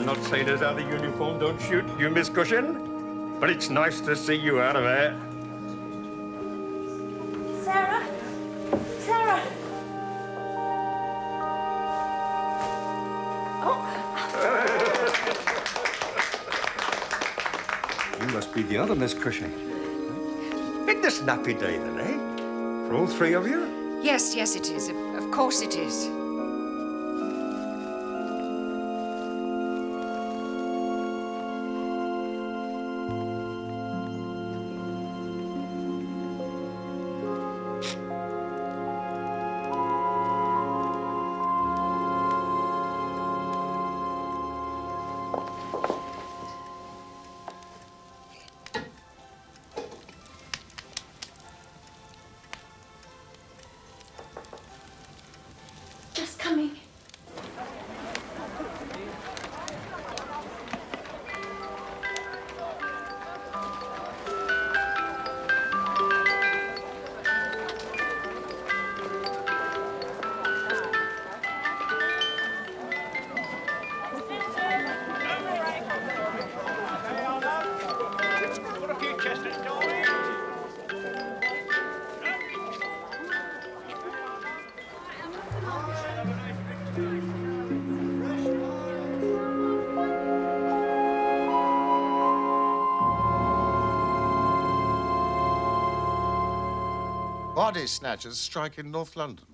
Not sailors out of uniform don't shoot, you Miss Cushion. But it's nice to see you out of there. Sarah? Sarah? Oh. You must be the other Miss Cushion. Isn't this a snappy day then, eh? For all three of you? Yes, yes, it is. Of course it is. Just coming. Body snatchers strike in North London.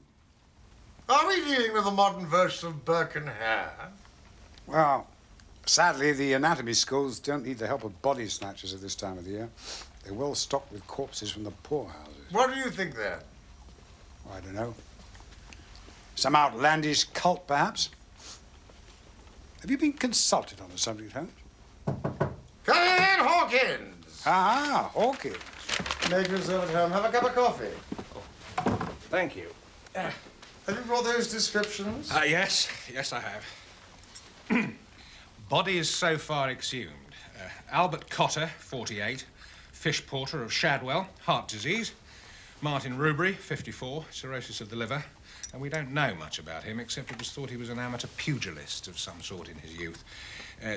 Are we dealing with a modern version of Burke and Hare? Well, sadly, the anatomy schools don't need the help of body snatchers at this time of the year. They're well stocked with corpses from the poorhouses. What do you think, then? I don't know. Some outlandish cult, perhaps? Have you been consulted on the subject, Holmes? Come in, Hawkins! Ah, Hawkins. Make yourself at home. Have a cup of coffee. Thank you. Have you brought those descriptions? Yes, I have. Bodies so far exhumed. Albert Cotter, 48, fish porter of Shadwell, heart disease. Martin Rubery, 54, cirrhosis of the liver. And we don't know much about him, except it was thought he was an amateur pugilist of some sort in his youth.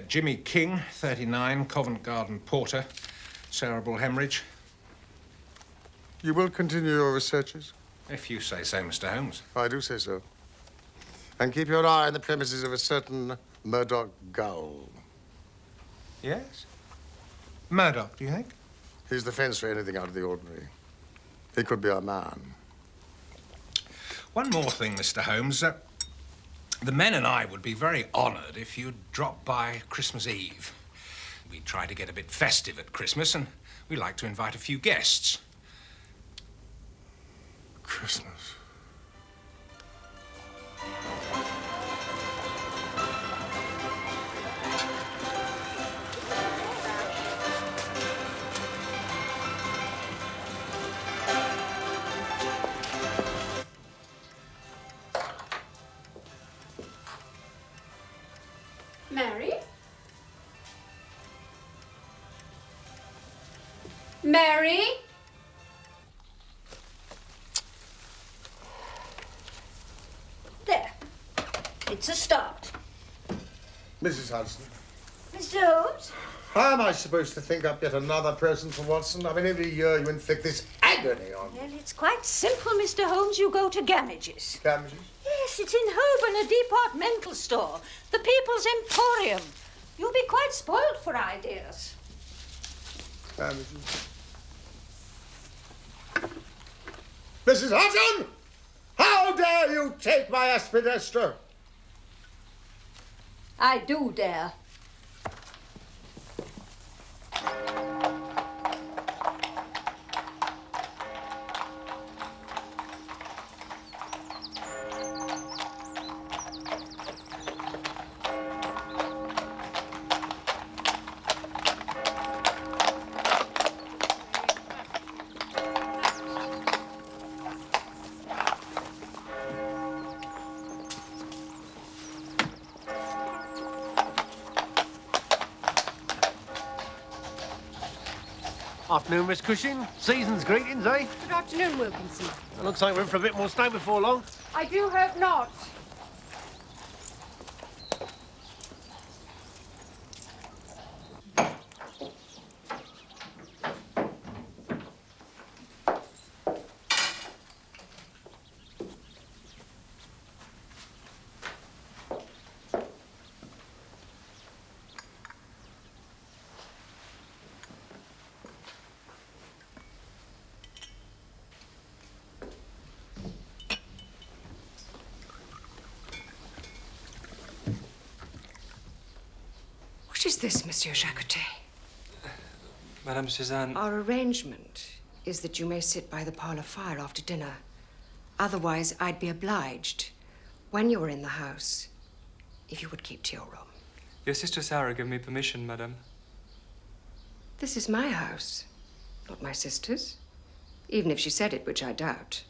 Jimmy King, 39, Covent Garden porter, cerebral hemorrhage. You will continue your researches? If you say so, Mr. Holmes. I do say so. And keep your eye on the premises of a certain Murdoch Gull. Yes? Murdoch, do you think? He's the fence for anything out of the ordinary. He could be our man. One more thing, Mr. Holmes. The men and I would be very honoured if you'd drop by Christmas Eve. We try to get a bit festive at Christmas, and we like to invite a few guests. Christmas. Mary? There. It's a start. Mrs. Hudson, Mr. Holmes? how am I supposed to think up yet another present for Watson? I mean, every year you inflict this agony on me. Well, it's quite simple, Mr. Holmes. You go to Gamage's. Damages? Yes, it's in Holborn, a departmental store. The People's Emporium. You'll be quite spoiled for ideas. Damages. Mrs. Hudson! How dare you take my aspidestra? I do dare. Afternoon, Miss Cushing. Season's greetings, eh? Good afternoon, Wilkinson. It looks like we're in for a bit more snow before long. I do hope not. What is this, Monsieur Jacotet? Madame Suzanne, Our arrangement is that you may sit by the parlor fire after dinner. Otherwise, I'd be obliged, when you're in the house, if you would keep to your room. your sister Sarah gave me permission, madame. This is my house, not my sister's. Even if she said it, which I doubt.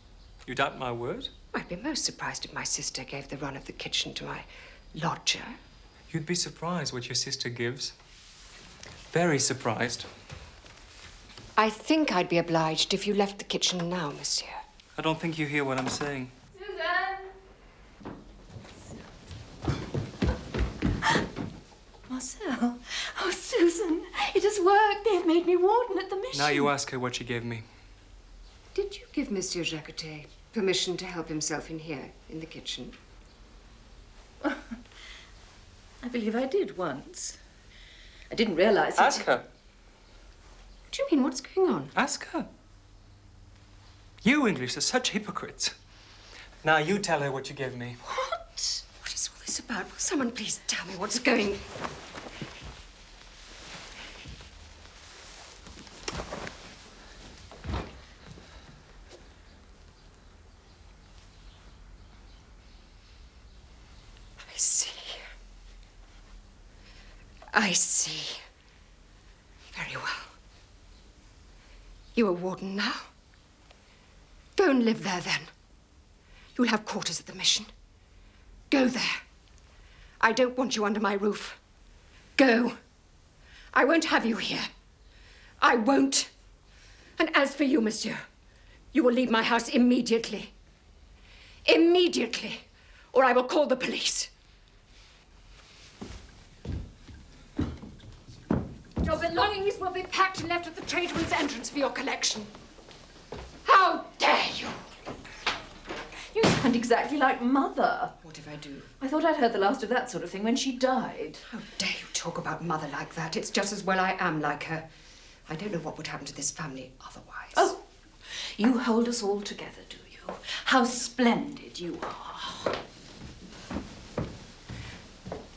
You doubt my word? I'd be most surprised if my sister gave the run of the kitchen to my lodger. You'd be surprised what your sister gives. Very surprised. I think I'd be obliged if you left the kitchen now, monsieur. I don't think you hear what I'm saying. Marcel. Oh, Susan, it has worked. They've made me warden at the mission. Now you ask her what she gave me. Did you give Monsieur Jacotet permission to help himself in here, in the kitchen? I believe I did once. I didn't realize it. Ask her. What do you mean? What's going on? Ask her. You English are such hypocrites. Now you tell her what you gave me. What? What is all this about? Will someone please tell me what's going... I see. I see. Very well. You are warden now. Go and live there, then. You'll have quarters at the mission. Go there. I don't want you under my roof. Go. I won't have you here. I won't. And as for you, monsieur, you will leave my house immediately. Immediately, or I will call the police. Your belongings will be packed and left at the tradesman's entrance for your collection. How dare you! You sound exactly like Mother. What if I do? I thought I'd heard the last of that sort of thing when she died. How dare you talk about Mother like that? It's just as well I am like her. I don't know what would happen to this family otherwise. Oh, you hold us all together, do you? How splendid you are.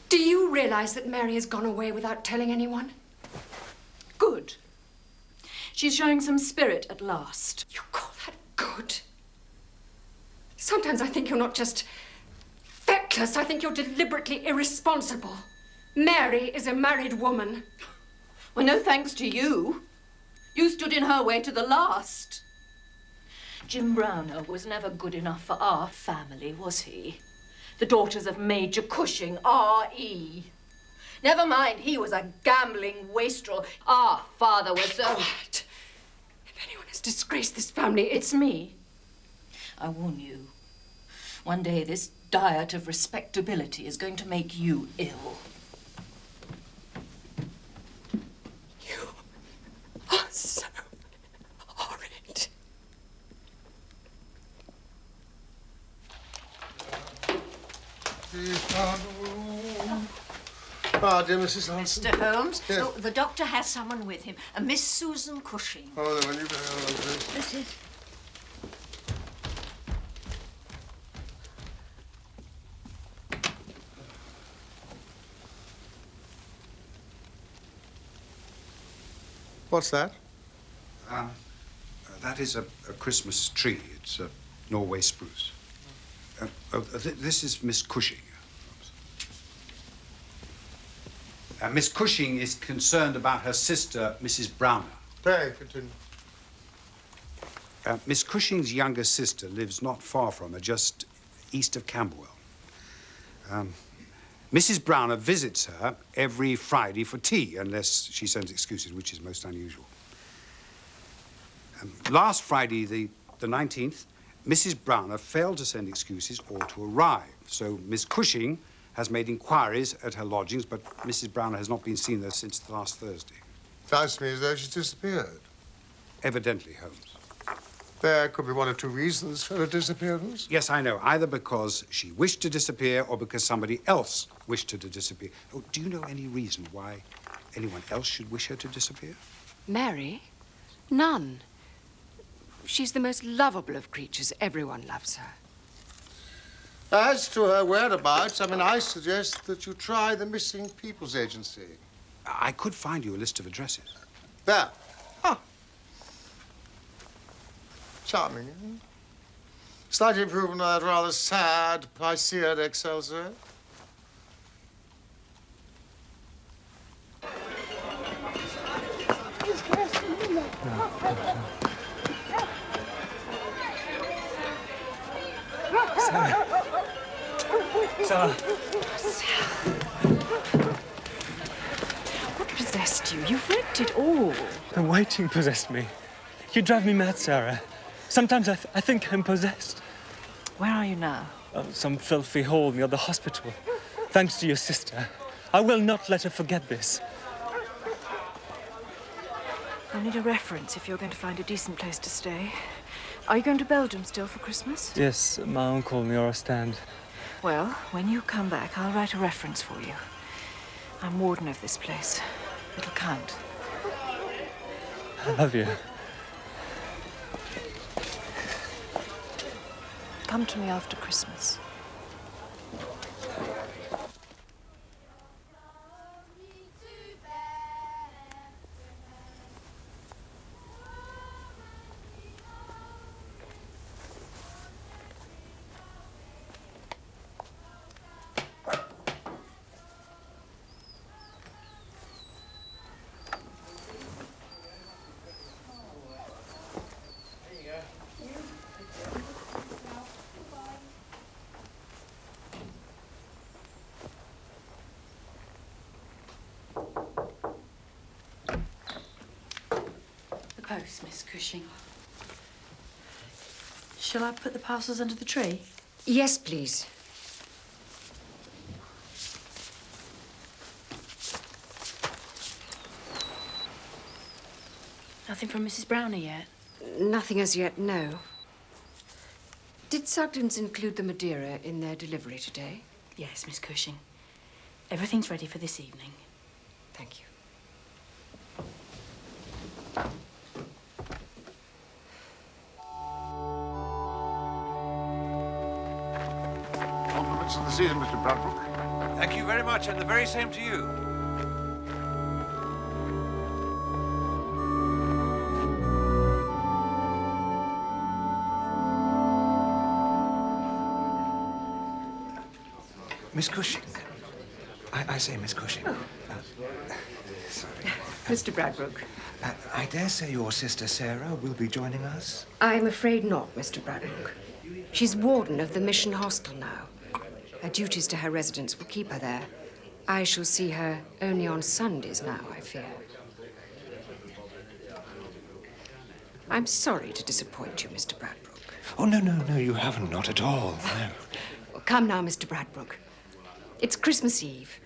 Do you realize that Mary has gone away without telling anyone? Good. She's showing some spirit at last. You call that good? Sometimes I think you're not just feckless, I think you're deliberately irresponsible. Mary is a married woman. Well, no thanks to you. You stood in her way to the last. Jim Browner was never good enough for our family, was he? The daughters of Major Cushing, R.E. Never mind, he was a gambling wastrel. Our father was so... Quiet. It's disgraced this family. It's me. I warn you. One day this diet of respectability is going to make you ill. You are so horrid. Ah, dear Mrs. Hanson. Mr. Holmes, Yes. oh, the doctor has someone with him, a Miss Susan Cushing. Oh, then will you please? This is... What's that? That is a Christmas tree. It's a Norway spruce. This is Miss Cushing. Miss Cushing is concerned about her sister, Mrs. Browner. Pray, continue. Miss Cushing's younger sister lives not far from her, just east of Camberwell. Mrs. Browner visits her every Friday for tea, unless she sends excuses, which is most unusual. Last Friday, the 19th, Mrs. Browner failed to send excuses or to arrive. So Miss Cushing has made inquiries at her lodgings, but Mrs. Browner has not been seen there since last Thursday. Sounds to me as though she's disappeared. Evidently, Holmes. There could be one or two reasons for her disappearance. Yes, I know. Either because she wished to disappear or because somebody else wished her to disappear. Oh, do you know any reason why anyone else should wish her to disappear? Mary? None. She's the most lovable of creatures. Everyone loves her. As to her whereabouts, I suggest that you try the Missing People's Agency. I could find you a list of addresses. There. Ah. Charming, eh? Slight improvement on that rather sad Piscean Excelsior. Sarah. What possessed you? You've wrecked it all. The waiting possessed me. You drive me mad, Sarah. Sometimes I think I'm possessed. Where are you now? Some filthy hole near the hospital. Thanks to your sister. I will not let her forget this. You'll need a reference if you're going to find a decent place to stay. Are you going to Belgium still for Christmas? Yes, my uncle near our stand. Well, when you come back, I'll write a reference for you. I'm warden of this place. It'll count. I love you. Come to me after Christmas. Post, Miss Cushing. Shall I put the parcels under the tree? Yes, please. Nothing from Mrs. Browner yet? Nothing as yet, no. Did Sugden's include the Madeira in their delivery today? Yes, Miss Cushing. Everything's ready for this evening. Thank you. Compliments of the season, Mr. Bradbrook. Thank you very much, and the very same to you. Miss Cushing. I say, Miss Cushing. Sorry. Mr. Bradbrook. I dare say your sister Sarah will be joining us. I'm afraid not, Mr. Bradbrook. She's warden of the mission hostel now. Her duties to her residents will keep her there. I shall see her only on Sundays now, I fear. I'm sorry to disappoint you, Mr. Bradbrook. Oh, no, no, no, you haven't. Not at all. No. Well, come now, Mr. Bradbrook. It's Christmas Eve.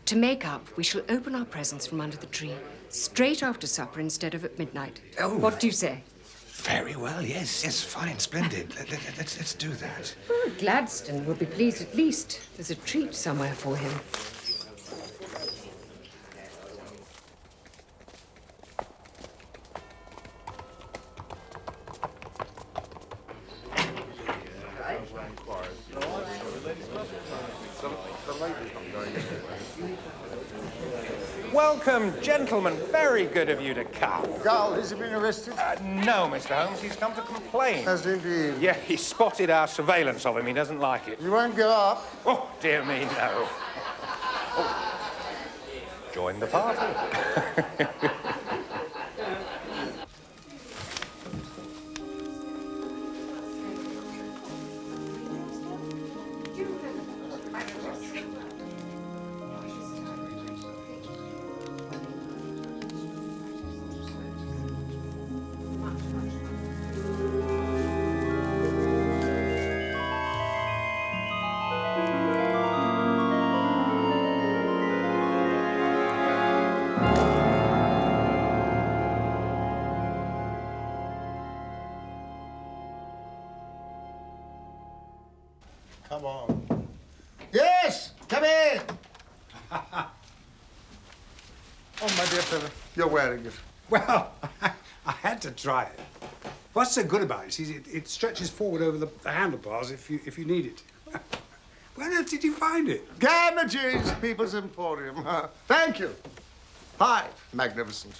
To make up, we shall open our presents from under the tree straight after supper instead of at midnight. Oh. What do you say? Very well, yes, yes, fine, splendid. Let's do that. Oh, Gladstone will be pleased at least. There's a treat somewhere for him. Welcome, gentlemen. Very good of you to come. Gull, has he been arrested? No, Mr. Holmes. He's come to complain. Has indeed. Yeah, he spotted our surveillance of him. He doesn't like it. You won't go up? Oh, dear me, no. Oh. Join the party. Come on. Yes! Come in! Oh, my dear fellow, you're wearing it. Well, I had to try it. What's so good about it is it stretches forward over the handlebars if you need it. Where on earth did you find it? Damages, People's Emporium. Thank you. Hi, magnificent.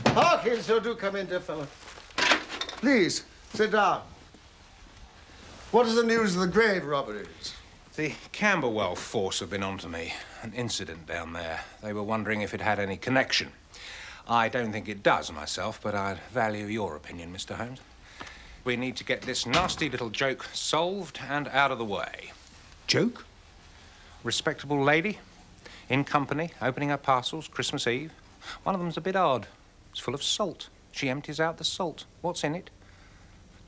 Hawkins, so do come in, dear fellow. Please, sit down. What is the news of the grave robberies? The Camberwell force have been onto me. An incident down there. They were wondering if it had any connection. I don't think it does myself, but I'd value your opinion, Mr. Holmes. We need to get this nasty little joke solved and out of the way. Joke? Respectable lady, in company, opening her parcels, Christmas Eve. One of them's a bit odd. It's full of salt. She empties out the salt. What's in it?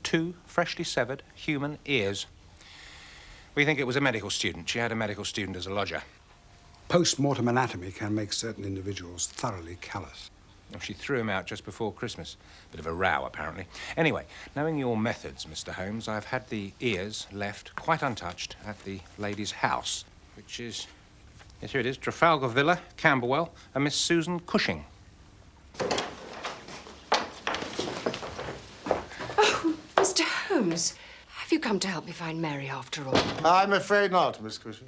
2 freshly severed human ears. We think it was a medical student. She had a medical student as a lodger. Post-mortem anatomy can make certain individuals thoroughly callous. Well, she threw him out just before Christmas. Bit of a row, apparently. Anyway, knowing your methods, Mr. Holmes, I've had the ears left quite untouched at the lady's house, which is... Yes, here it is. Trafalgar Villa, Camberwell, a Miss Susan Cushing. Mr. Holmes, have you come to help me find Mary after all? I'm afraid not, Miss Cushing.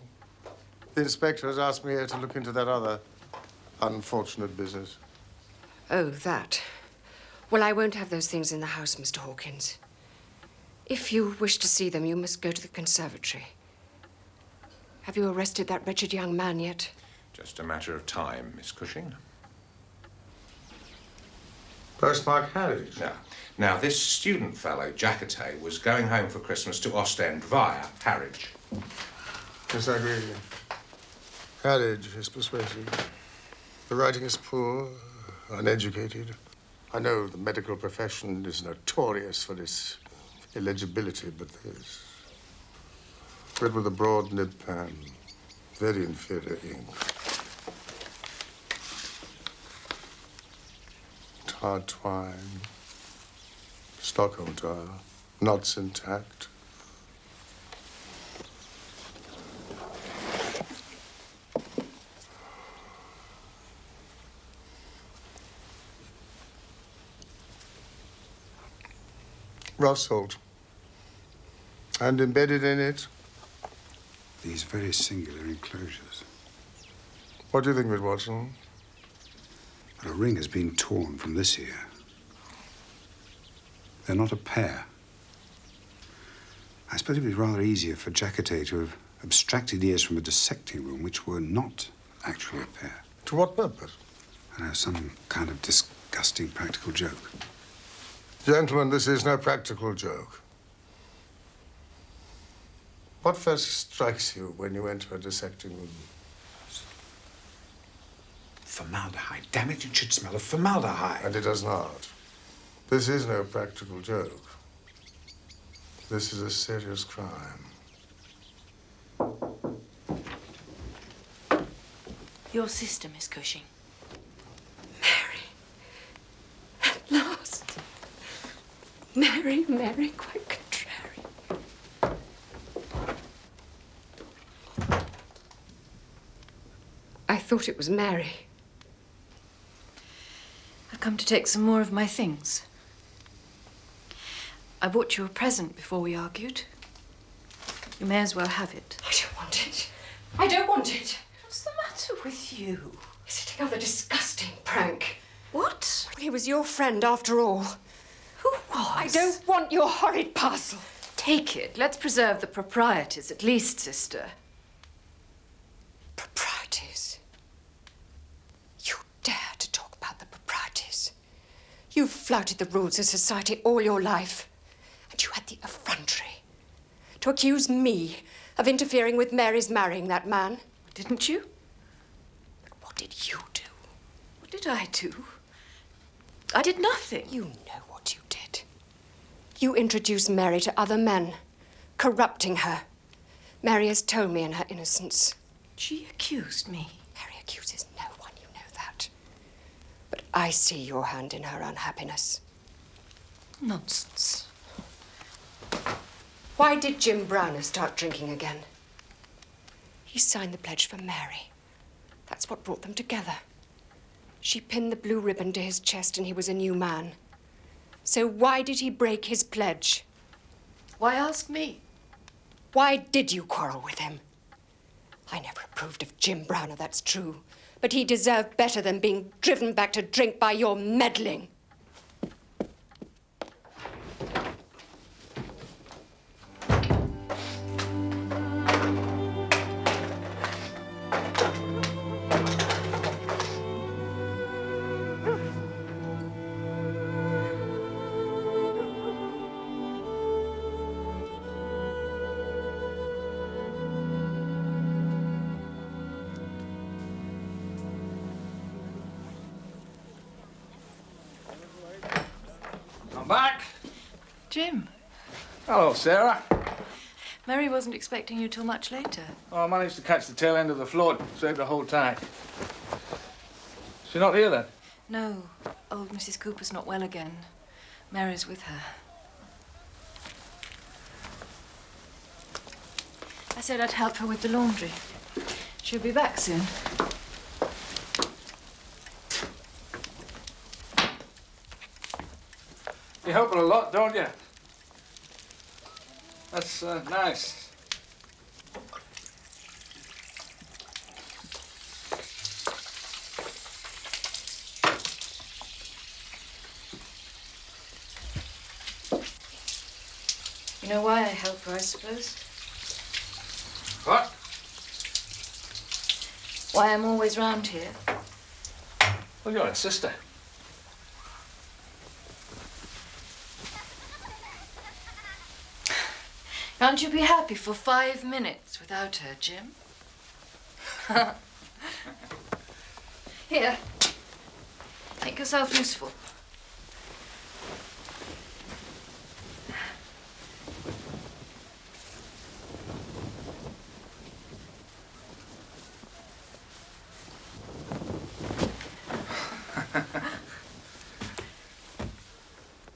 The inspector has asked me here to look into that other unfortunate business. Oh, that. Well, I won't have those things in the house, Mr. Hawkins. If you wish to see them, you must go to the conservatory. Have you arrested that wretched young man yet? Just a matter of time, Miss Cushing. Postmark Harwich. Now, this student fellow, Jacotay, was going home for Christmas to Ostend via Harwich. Yes, I agree with you. Harwich is persuasive. The writing is poor, uneducated. I know the medical profession is notorious for its illegibility, but this... read with a broad nib pen, very inferior ink. Hard twine, Stockholm tile, knots intact. Rough salt. And embedded in it? These very singular enclosures. What do you think of it, Watson? A ring has been torn from this ear. They're not a pair. I suppose it would be rather easier for Jacotay to have abstracted ears from a dissecting room which were not actually a pair. To what purpose? I know, some kind of disgusting practical joke. Gentlemen, this is no practical joke. What first strikes you when you enter a dissecting room? Formaldehyde. Damn it, it should smell of formaldehyde. And it does not. This is no practical joke. This is a serious crime. Your sister, Miss Cushing. At last. Mary, Mary, quite contrary. I thought it was Mary. I've come to take some more of my things. I bought you a present before we argued. You may as well have it. I don't want it. I don't want it. What's the matter with you? Is it another disgusting prank? What? Well, he was your friend after all. Who was? I don't want your horrid parcel. Take it. Let's preserve the proprieties at least, sister. Proprieties? You dare to talk about the proprieties? You've flouted the rules of society all your life. And you had the effrontery to accuse me of interfering with Mary's marrying that man. Didn't you? But what did you do? What did I do? I did nothing. You know what you did. You introduced Mary to other men, corrupting her. Mary has told me in her innocence. She accused me. Mary accuses no one, you know that. But I see your hand in her unhappiness. Nonsense. Why did Jim Browner start drinking again? He signed the pledge for Mary. That's what brought them together. She pinned the blue ribbon to his chest and he was a new man. So why did he break his pledge? Why ask me? Why did you quarrel with him? I never approved of Jim Browner, that's true. But he deserved better than being driven back to drink by your meddling. Back. Jim, Hello, Sarah. Mary wasn't expecting you till much later. Oh, I managed to catch the tail end of the flood. Saved the whole tide. She's not here, then? No, old Mrs. Cooper's not well again. Mary's with her. I said I'd help her with the laundry. She'll be back soon. You help her a lot, don't you? That's nice. You know why I help her, I suppose? What? Why I'm always round here. Well, you're a sister. Can't you be happy for 5 minutes without her, Jim? Here. Make yourself useful.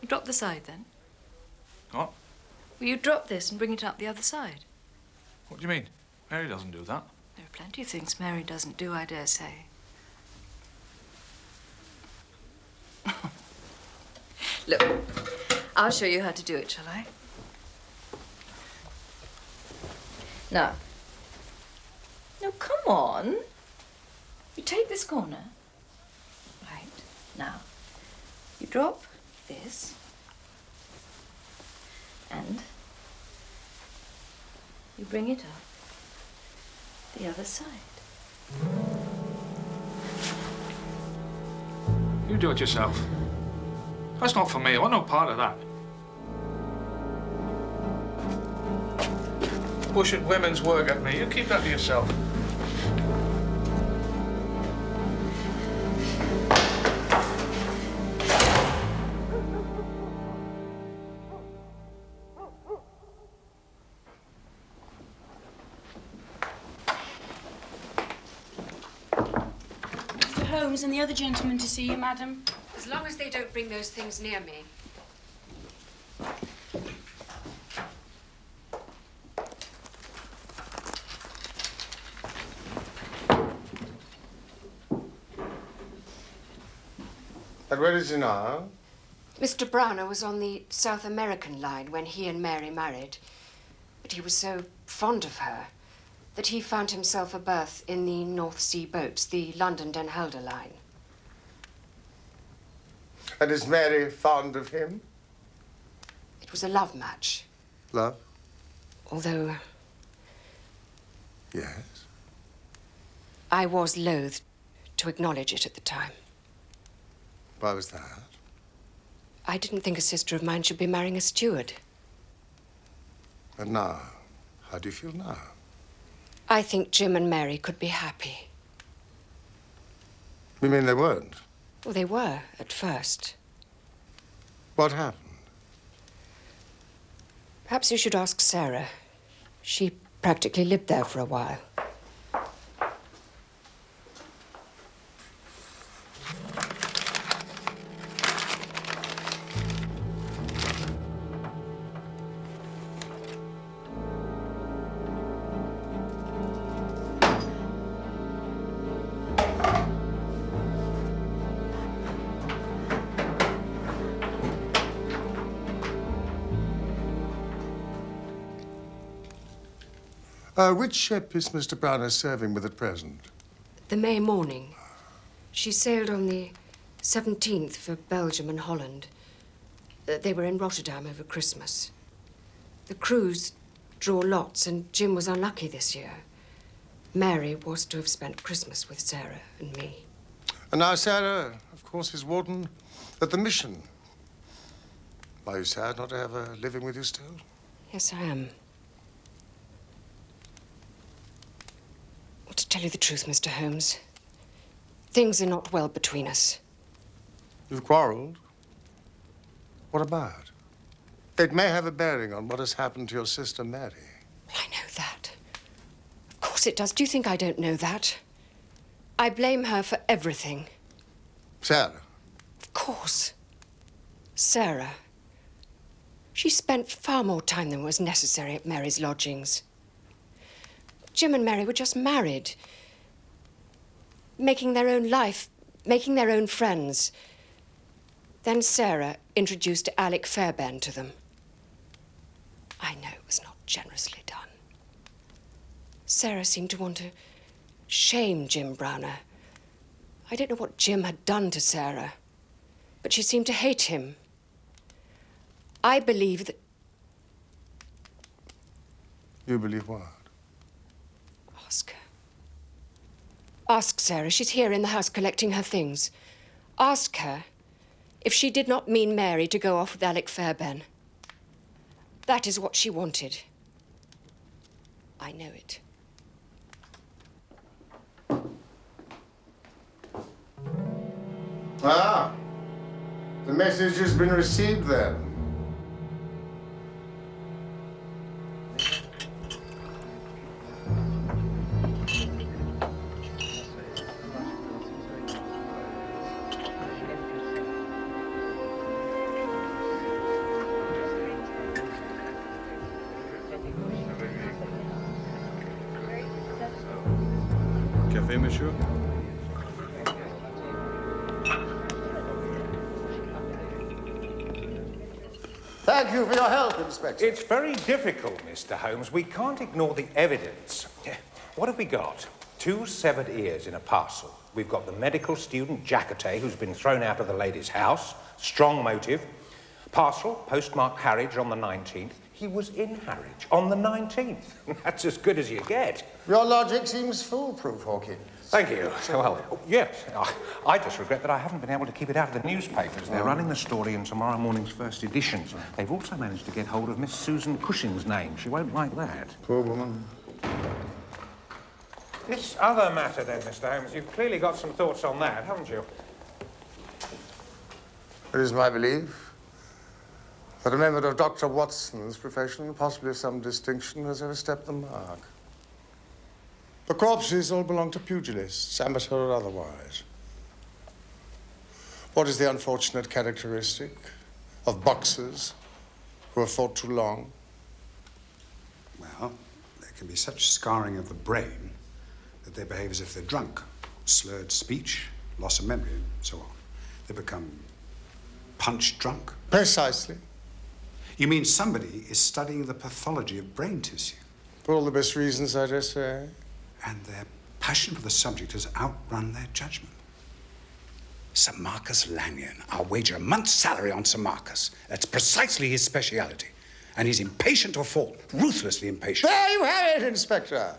Drop the side, then. What? Will you drop this and bring it up the other side? What do you mean? Mary doesn't do that. There are plenty of things Mary doesn't do, I dare say. Look, I'll show you how to do it, shall I? Now. No, come on. You take this corner. Right. Now, you drop this. And you bring it up the other side. You do it yourself. That's not for me. I want no part of that. Pushing women's work at me. You keep that to yourself. Holmes and the other gentlemen to see you, madam. As long as they don't bring those things near me. And where is he now? Mr. Browner was on the South American line when he and Mary married. But he was so fond of her that he found himself a berth in the North Sea boats, the London-Den Helder line. And is Mary fond of him? It was a love match. Love? Although Yes. I was loath to acknowledge it at the time. Why was that? I didn't think a sister of mine should be marrying a steward. And now? How do you feel now? I think Jim and Mary could be happy. You mean they weren't? Well, they were at first. What happened? Perhaps you should ask Sarah. She practically lived there for a while. Which ship is Mr. Browner serving with at present? The May morning. She sailed on the 17th for Belgium and Holland. They were in Rotterdam over Christmas. The crews draw lots, and Jim was unlucky this year. Mary was to have spent Christmas with Sarah and me. And now Sarah, of course, is warden at the mission. Are you sad not to have her living with you still? Yes, I am. Well, to tell you the truth, Mr. Holmes, things are not well between us. You've quarreled? What about? It may have a bearing on what has happened to your sister, Mary. I know that. Of course it does. Do you think I don't know that? I blame her for everything. Sarah? Of course. Sarah. She spent far more time than was necessary at Mary's lodgings. Jim and Mary were just married, making their own life, making their own friends. Then Sarah introduced Alec Fairbairn to them. I know it was not generously done. Sarah seemed to want to shame Jim Browner. I don't know what Jim had done to Sarah, but she seemed to hate him. I believe that... You believe what? Ask her. Ask Sarah. She's here in the house collecting her things. Ask her if she did not mean Mary to go off with Alec Fairbairn. That is what she wanted. I know it. Ah, the message has been received then. Café, monsieur? Thank you for your help, Inspector. It's very difficult, Mr. Holmes. We can't ignore the evidence. What have we got? 2 severed ears in a parcel. We've got the medical student, Jacquetet, who's been thrown out of the lady's house. Strong motive. Parcel, postmarked Harwich on the 19th. He was in Harwich on the 19th. That's as good as you get. Your logic seems foolproof, Hawkins. Thank you. Well, yes. I just regret that I haven't been able to keep it out of the newspapers. They're running the story in tomorrow morning's first editions. They've also managed to get hold of Miss Susan Cushing's name. She won't like that. Poor woman. This other matter, then, Mr. Holmes, you've clearly got some thoughts on that, haven't you? It is my belief that a member of Dr. Watson's profession, possibly of some distinction, has overstepped the mark. The corpses all belong to pugilists, amateur or otherwise. What is the unfortunate characteristic of boxers who have fought too long? Well, there can be such scarring of the brain that they behave as if they're drunk. Slurred speech, loss of memory, and so on. They become punch drunk. Precisely. You mean somebody is studying the pathology of brain tissue? For all the best reasons, I dare say. And their passion for the subject has outrun their judgment. Sir Marcus Lanyon. I'll wager a month's salary on Sir Marcus. That's precisely his speciality. And he's impatient to a fault, ruthlessly impatient. There you have it, Inspector.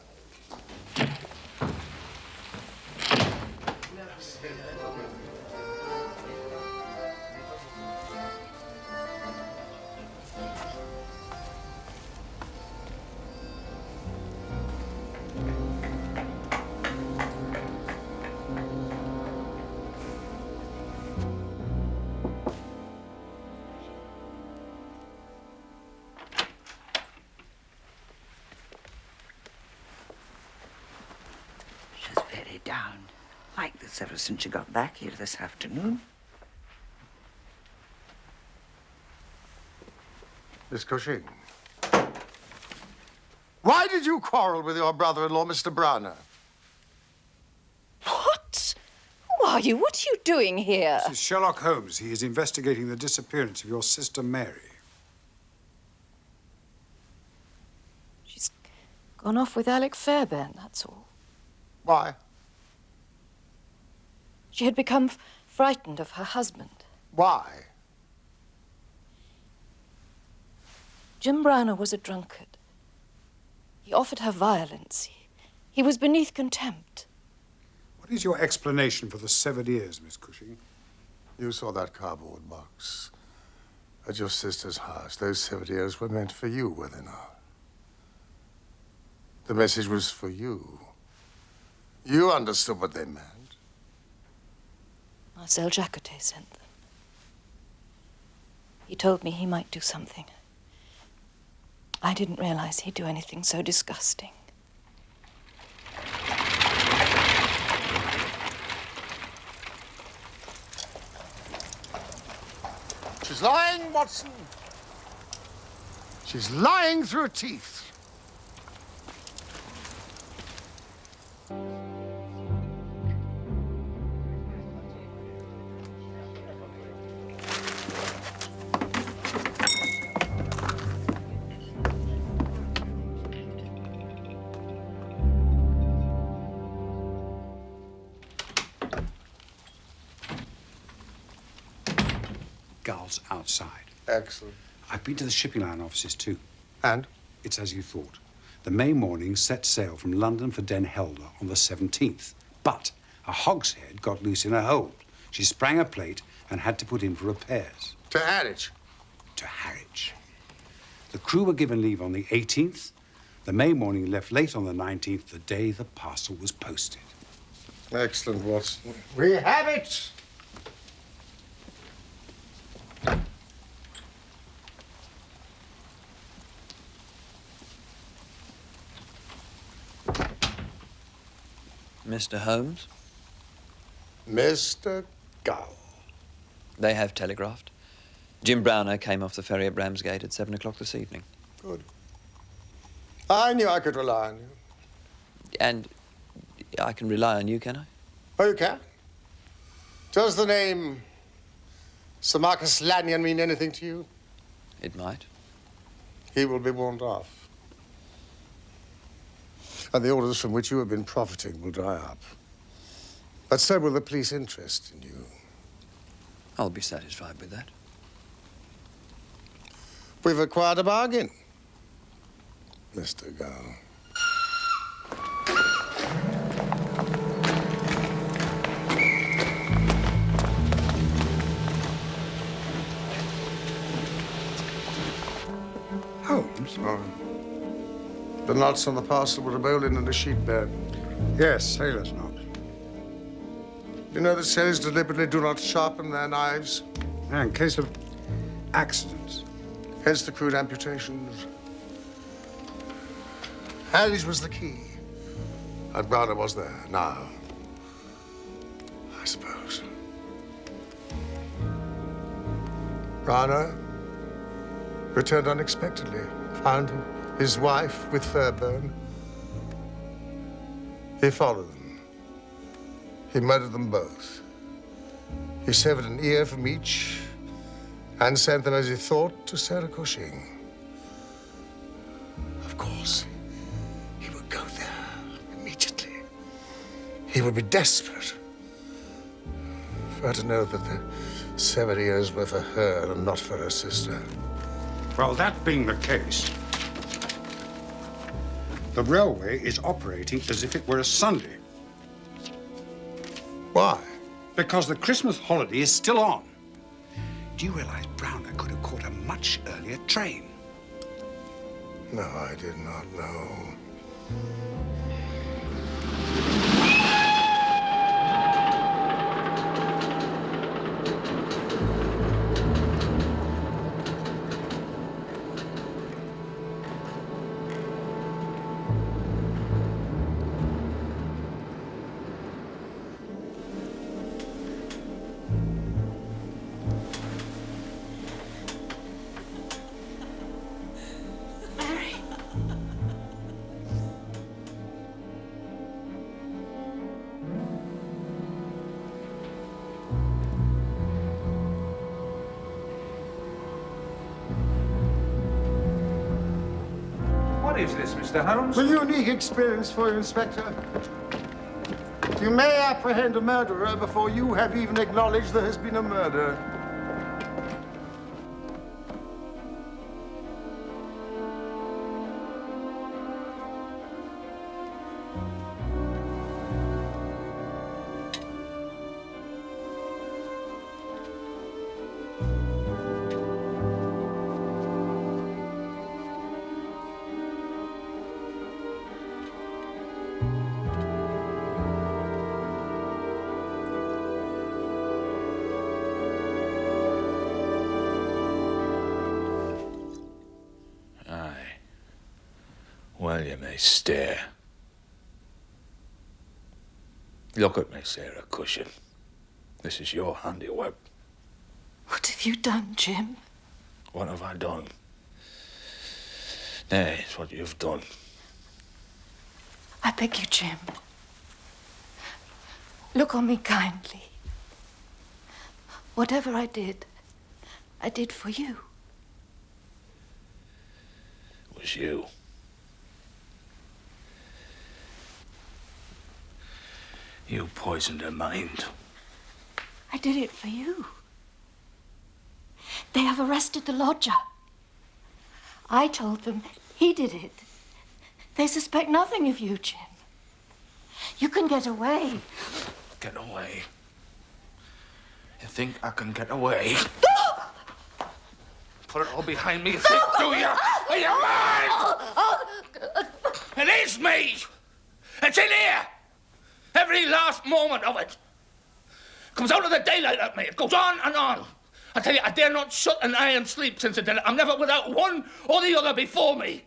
Down, like this ever since you got back here this afternoon. Miss Cushing, why did you quarrel with your brother-in-law, Mr. Browner? What? Who are you? What are you doing here? This is Sherlock Holmes. He is investigating the disappearance of your sister Mary. She's gone off with Alec Fairbairn, that's all. Why? She had become frightened of her husband. Why? Jim Browner was a drunkard. He offered her violence. He was beneath contempt. What is your explanation for the severed ears, Miss Cushing? You saw that cardboard box at your sister's house. Those severed ears were meant for you, were they not? The message was for you. You understood what they meant. Marcel Jacotet sent them. He told me he might do something. I didn't realize he'd do anything so disgusting. She's lying, Watson. She's lying through her teeth. Gulls outside. Excellent. I've been to the shipping line offices too. And? It's as you thought. The May morning set sail from London for Den Helder on the 17th. But a hogshead got loose in her hold. She sprang a plate and had to put in for repairs. To Harwich? To Harwich. The crew were given leave on the 18th. The May morning left late on the 19th, the day the parcel was posted. Excellent, Watson. We have it! Mr. Holmes? Mr. Gull. They have telegraphed. Jim Browner came off the ferry at Ramsgate at 7 o'clock this evening. Good. I knew I could rely on you. And I can rely on you, can I? Oh, you can? Does the name Sir Marcus Lanyon mean anything to you? It might. He will be warned off. And the orders from which you have been profiting will dry up. But so will the police interest in you. I'll be satisfied with that. We've acquired a bargain, Mr. Gull. Holmes? Oh. The knots on the parcel were a bowline and a sheet bed. Yes, sailor's knot. You know that sailors deliberately do not sharpen their knives? Yeah, in case of accidents. Hence the crude amputations. Harry's was the key. And Browner was there. Now, I suppose. Browner returned unexpectedly, found his wife with Fairburn. He followed them. He murdered them both. He severed an ear from each and sent them, as he thought, to Sarah Cushing. Of course, he would go there immediately. He would be desperate for her to know that the severed ears were for her and not for her sister. Well, that being the case, the railway is operating as if it were a Sunday. Why? Because the Christmas holiday is still on. Do you realize Browner could have caught a much earlier train? No, I did not know. What is this, Mr. Holmes? A unique experience for you, Inspector. You may apprehend a murderer before you have even acknowledged there has been a murder. Well, you may stare. Look at me, Sarah Cushing. This is your handiwork. What have you done, Jim? What have I done? Nay, it's what you've done. I beg you, Jim. Look on me kindly. Whatever I did for you. It was you. You poisoned her mind. I did it for you. They have arrested the lodger. I told them he did it. They suspect nothing of you, Jim. You can get away. Get away? You think I can get away? Put it all behind me, you think, do you? Are you mad? It is me! It's in here! Every last moment of it comes out of the daylight at me. It goes on and on. I tell you, I dare not shut an eye and sleep since it did it. I'm never without one or the other before me.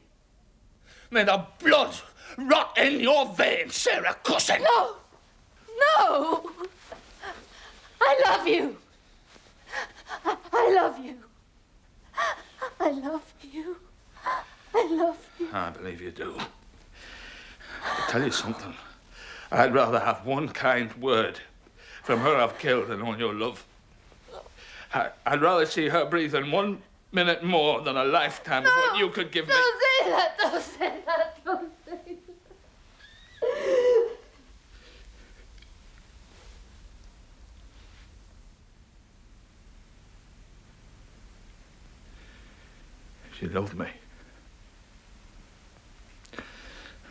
May the blood rot in your veins, Sarah Cushing. No! No! I love you. I love you. I love you. I love you. I believe you do. I'll tell you something. I'd rather have one kind word from her I've killed than on your love. I'd rather see her breathing 1 minute more than a lifetime of what you could give me. Don't say that. Don't say that. Don't say that. She loved me.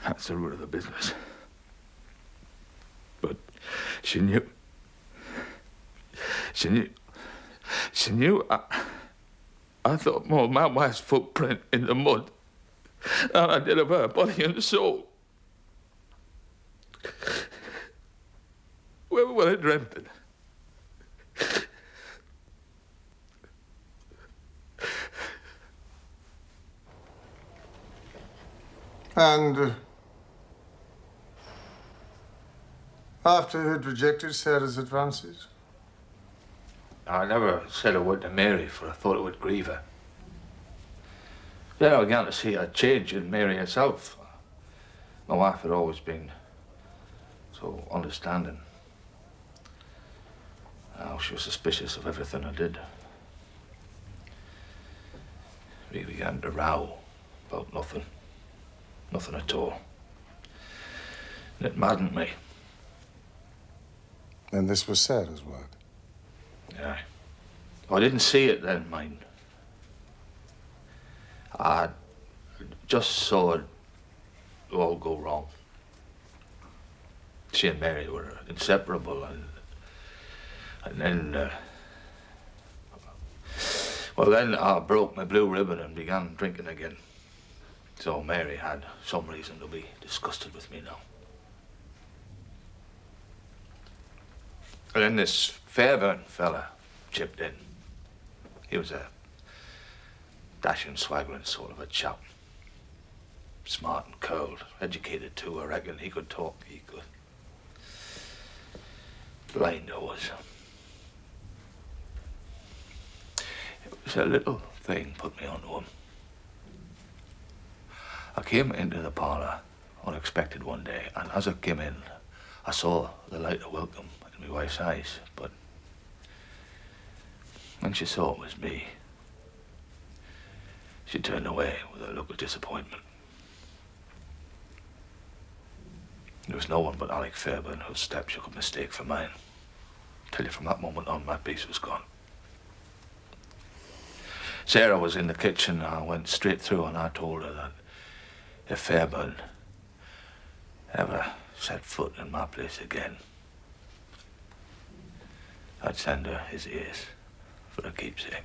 That's the root of the business. But she knew I thought more of my wife's footprint in the mud than I did of her body and soul. Where would I dreamt it? And after he had rejected Sarah's advances, I never said a word to Mary, for I thought it would grieve her. Then I began to see a change in Mary herself. My wife had always been so understanding. Now she was suspicious of everything I did. We began to row about nothing. Nothing at all. And it maddened me. And this was Sarah's work? Yeah. I didn't see it then, mind. I just saw it all go wrong. She and Mary were inseparable, and then, well, then I broke my blue ribbon and began drinking again. So Mary had some reason to be disgusted with me now. And then this Fairburn fella chipped in. He was a dashing, swaggering sort of a chap. Smart and curled, educated too, I reckon. He could talk, he could. Blind I was. It was a little thing put me onto him. I came into the parlour unexpected one day, and as I came in, I saw the light of welcome in my wife's eyes, but when she saw it was me, she turned away with a look of disappointment. There was no one but Alec Fairburn whose step she could mistake for mine. I tell you, from that moment on, my peace was gone. Sarah was in the kitchen. I went straight through and I told her that if Fairburn ever set foot in my place again, I'd send her his ears for a keepsake.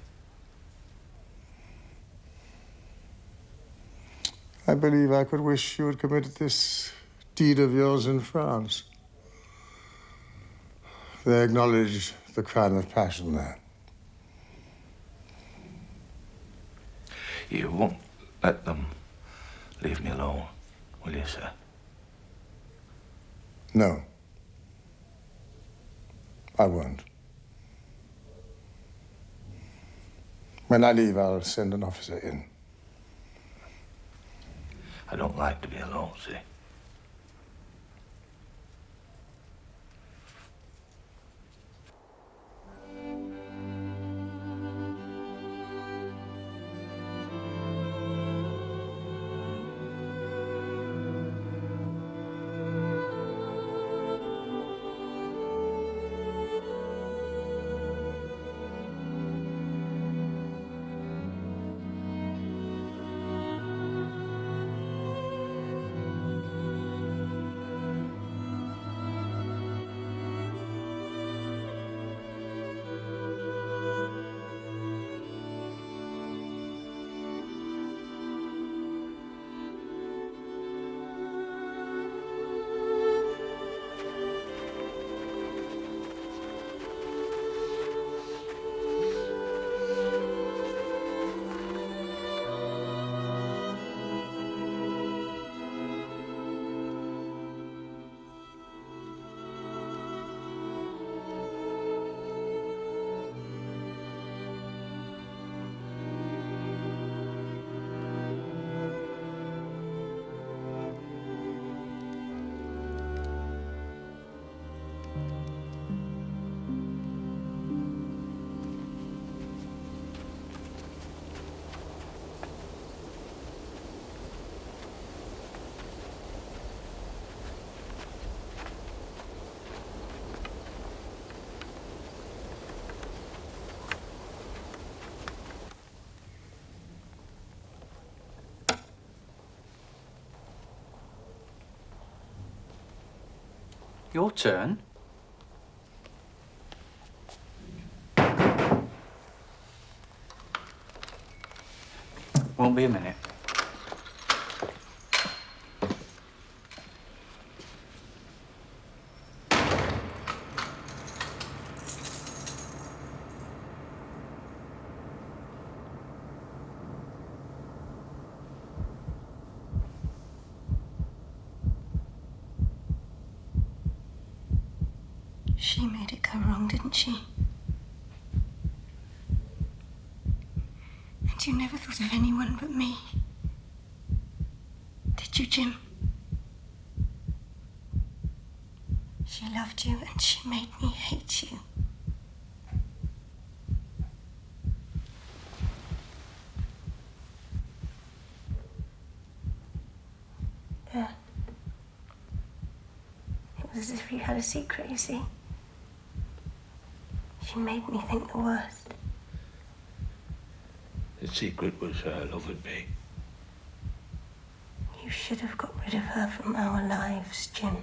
I believe I could wish you had committed this deed of yours in France. They acknowledge the crime of passion there. You won't let them leave me alone, will you, sir? No. I won't. When I leave, I'll send an officer in. I don't like to be alone, see? Your turn? Won't be a minute. She made it go wrong, didn't she? you never thought of anyone but me. Did you, Jim? She loved you and she made me hate you. There. It was as if you had a secret, you see. She made me think the worst. The secret was her loving me. You should have got rid of her from our lives, Jim.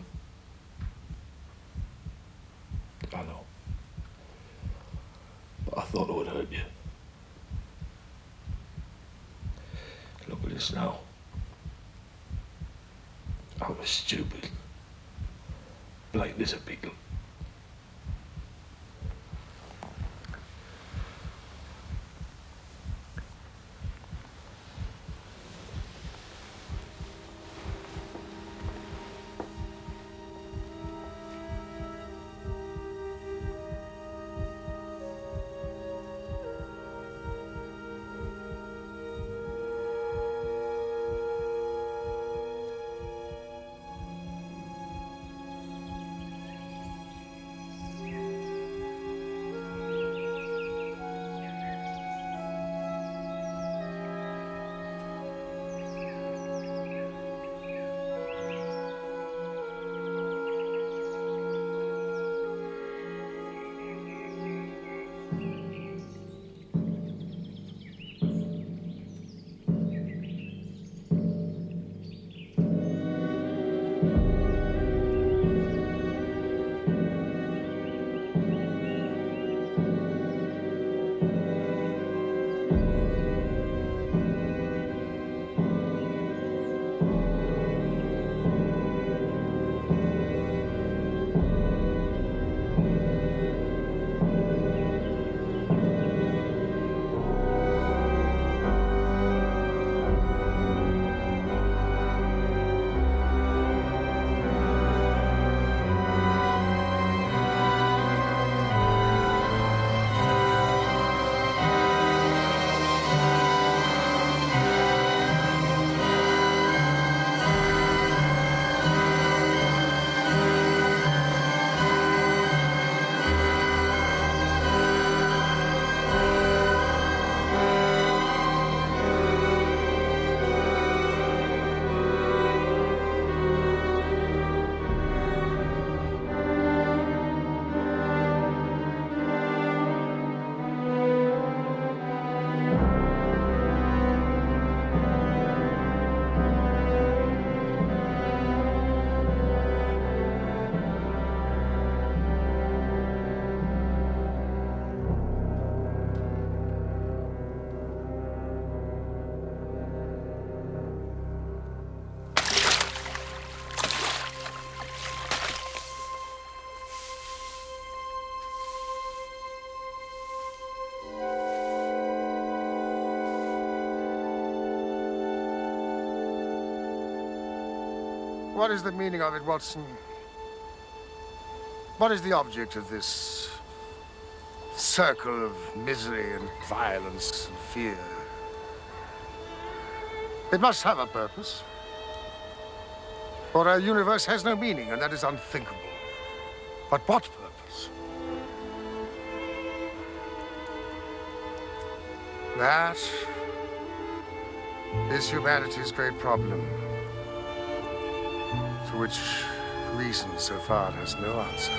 I know. But I thought it would hurt you. Look at this now. I was stupid. Blind as a beetle. What is the meaning of it, Watson? What is the object of this circle of misery and violence and fear? It must have a purpose. For our universe has no meaning, and that is unthinkable. But what purpose? That is humanity's great problem, to which reason so far has no answer.